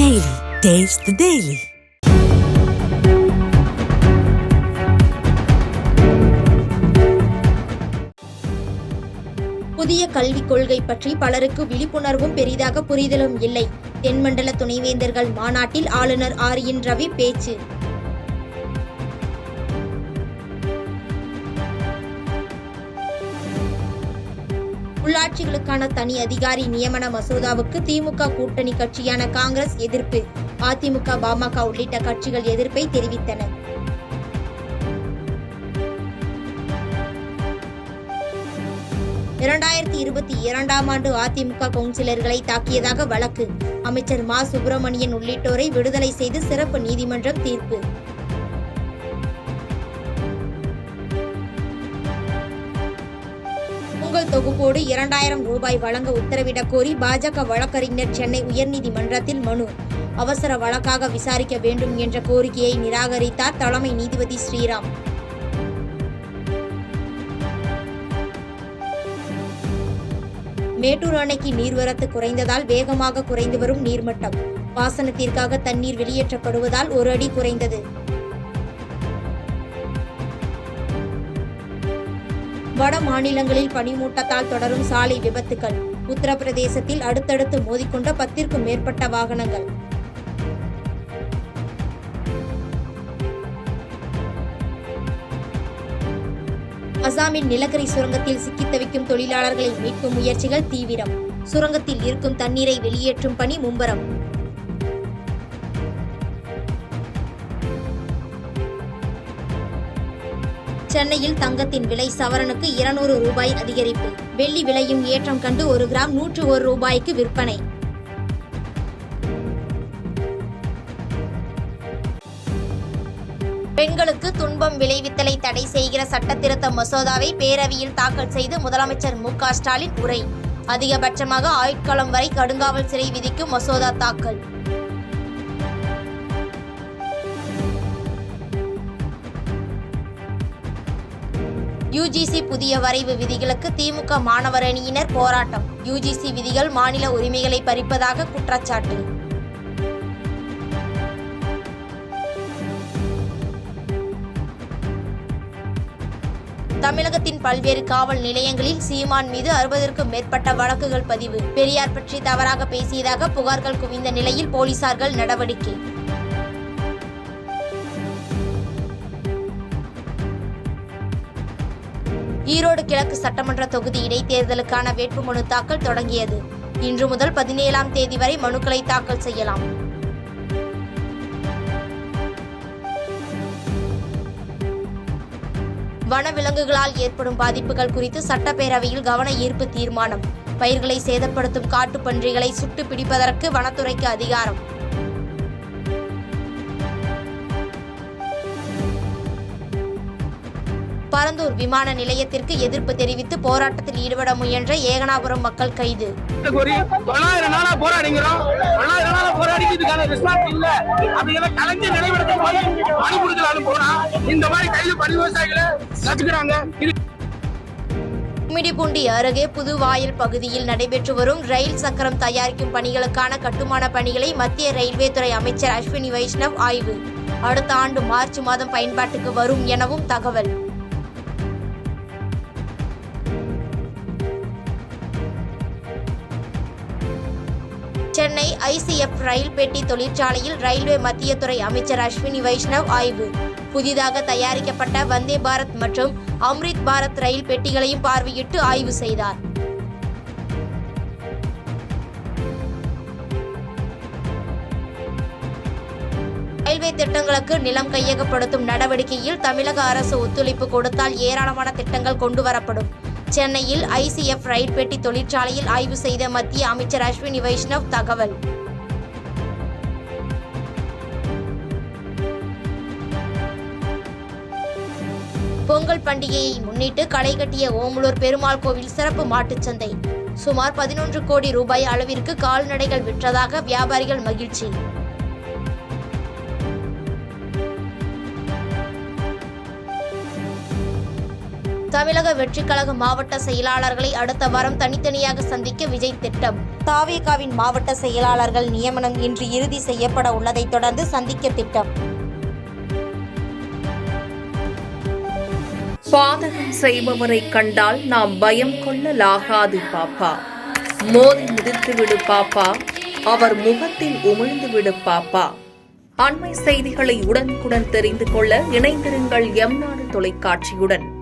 Daily. Taste the Daily. புதிய கல்விக் கொள்கை பற்றி பலருக்கு விழிப்புணர்வும் பெரிதாக புரிதலும் இல்லை. தென்மண்டல துணைவேந்தர்கள் மாநாட்டில் ஆளுநர் ஆர்.என். ரவி பேச்சு. உள்ளாட்சிகளுக்கான தனி அதிகாரி நியமன மசோதாவுக்கு திமுக கூட்டணி கட்சியான காங்கிரஸ் எதிர்ப்பு. அதிமுக, பாமக உள்ளிட்ட கட்சிகள் எதிர்ப்பை தெரிவித்தன. ஆண்டு அதிமுக கவுன்சிலர்களை தாக்கியதாக வழக்கு. அமைச்சர் மா. சுப்பிரமணியன் உள்ளிட்டோரை விடுதலை செய்து சிறப்பு நீதிமன்றம் தீர்ப்பு. பொங்கல் தொகுப்போடு 2000 ரூபாய் வழங்க உத்தரவிடக் கோரி பாஜக வழக்கறிஞர் சென்னை உயர்நீதிமன்றத்தில் மனு. அவசர வழக்காக விசாரிக்க வேண்டும் என்ற கோரிக்கையை நிராகரித்தார் தலைமை நீதிபதி ஸ்ரீராம். மேட்டூர் அணைக்கு நீர்வரத்து குறைந்ததால் வேகமாக குறைந்து வரும் நீர்மட்டம். பாசனத்திற்காக தண்ணீர் வெளியேற்றப்படுவதால் 1 அடி குறைந்தது. வட மாநிலங்களில் பனிமூட்டத்தால் தொடரும் சாலை விபத்துகள். உத்தரப்பிரதேசத்தில் அடுத்தடுத்து மோதிக்கொண்ட 10க்கும் மேற்பட்ட வாகனங்கள். அசாமின் நிலக்கரி சுரங்கத்தில் சிக்கித் தவிக்கும் தொழிலாளர்களை மீட்கும் முயற்சிகள் தீவிரம். சுரங்கத்தில் இருக்கும் தண்ணீரை வெளியேற்றும் பணி மும்முரம். சென்னையில் தங்கத்தின் விலை சவரனுக்கு 200 ரூபாய் அதிகரிப்பு. வெள்ளி விலையும் ஏற்றம் கண்டு 1 கிராம் 101 ரூபாய்க்கு விற்பனை. பெண்களுக்கு துன்பம் விளைவித்தலை தடை செய்கிற சட்டத்திருத்த மசோதாவை பேரவையில் தாக்கல் செய்து முதலமைச்சர் மு.க. ஸ்டாலின் உரை. அதிகபட்சமாக ஆயுட்காலம் வரை கடுங்காவல் சிறை விதிக்கும் மசோதா தாக்கல். யுஜிசி புதிய வரைவு விதிகளுக்கு திமுக மாணவர் அணியினர் போராட்டம். யுஜிசி விதிகள் மாநில உரிமைகளை பறிப்பதாக குற்றச்சாட்டு. தமிழகத்தின் பல்வேறு காவல் நிலையங்களில் சீமான் மீது 60க்கும் மேற்பட்ட வழக்குகள் பதிவு. பெரியார் பற்றி தவறாக பேசியதாக புகார்கள் குவிந்த நிலையில் போலீசார்கள் நடவடிக்கை. ஈரோடு கிழக்கு சட்டமன்ற தொகுதி இடைத்தேர்தலுக்கான வேட்புமனு தாக்கல் தொடங்கியது. இன்று முதல் 17ஆம் தேதி வரை மனுக்களை தாக்கல் செய்யலாம். வனவிலங்குகளால் ஏற்படும் பாதிப்புகள் குறித்து சட்டப்பேரவையில் கவன ஈர்ப்பு தீர்மானம். பயிர்களை சேதப்படுத்தும் காட்டுப்பன்றிகளை சுட்டு பிடிப்பதற்கு வனத்துறைக்கு அதிகாரம். பரந்தூர் விமான நிலையத்திற்கு எதிர்ப்பு தெரிவித்து போராட்டத்தில் ஈடுபட முயன்ற ஏகனாபுரம் மக்கள் கைது. கும்மிடிப்பூண்டி அருகே புதுவாயல் பகுதியில் நடைபெற்று வரும் ரயில் சக்கரம் தயாரிக்கும் பணிகளுக்கான கட்டுமான பணிகளை மத்திய ரயில்வே துறை அமைச்சர் அஸ்வினி வைஷ்ணவ் ஆய்வு. அடுத்த ஆண்டு மார்ச் மாதம் பயன்பாட்டுக்கு வரும் எனவும் தகவல். சென்னை ICF ரயில் பெட்டி தொழிற்சாலையில் ரயில்வே மத்திய துறை அமைச்சர் அஸ்வினி வைஷ்ணவ் ஆய்வு. புதிதாக தயாரிக்கப்பட்ட வந்தே பாரத் மற்றும் அம்ரித் பாரத் ரயில் பெட்டிகளையும் பார்வையிட்டு ஆய்வு செய்தார். ரயில்வே திட்டங்களுக்கு நிலம் கையகப்படுத்தும் நடவடிக்கையில் தமிழக அரசு ஒத்துழைப்பு கொடுத்தால் ஏராளமான திட்டங்கள் கொண்டுவரப்படும். சென்னையில் ICF ரயில் பெட்டி தொழிற்சாலையில் ஆய்வு செய்த மத்திய அமைச்சர் அஸ்வினி வைஷ்ணவ் தகவல். பொங்கல் பண்டிகையை முன்னிட்டு களை கட்டிய ஓமலூர் பெருமாள் கோவில் சிறப்பு மாட்டுச்சந்தை. சுமார் 11 கோடி ரூபாய் அளவிற்கு கால்நடைகள் விற்றதாக வியாபாரிகள் மகிழ்ச்சி. தமிழக வெற்றிக் கழக மாவட்ட செயலாளர்களை அடுத்த வாரம் தனித்தனியாக சந்திக்க விஜய் திட்டம். தாவேகாவின் மாவட்ட செயலாளர்கள் நியமனம் இன்று இறுதி செய்யப்பட உள்ளதை தொடர்ந்து சந்திக்க திட்டம். பாதகம் செய்பவரை கண்டால் நாம் பயம் கொள்ளலாகாது பாப்பா. மோதி மிதித்து விடு பாப்பா, அவர் முகத்தில் உமிழ்ந்து விடு பாப்பா. அண்மை செய்திகளை உடனுக்குடன் தெரிந்து கொள்ள இணைந்திருங்கள் எம் நாடு தொலைக்காட்சியுடன்.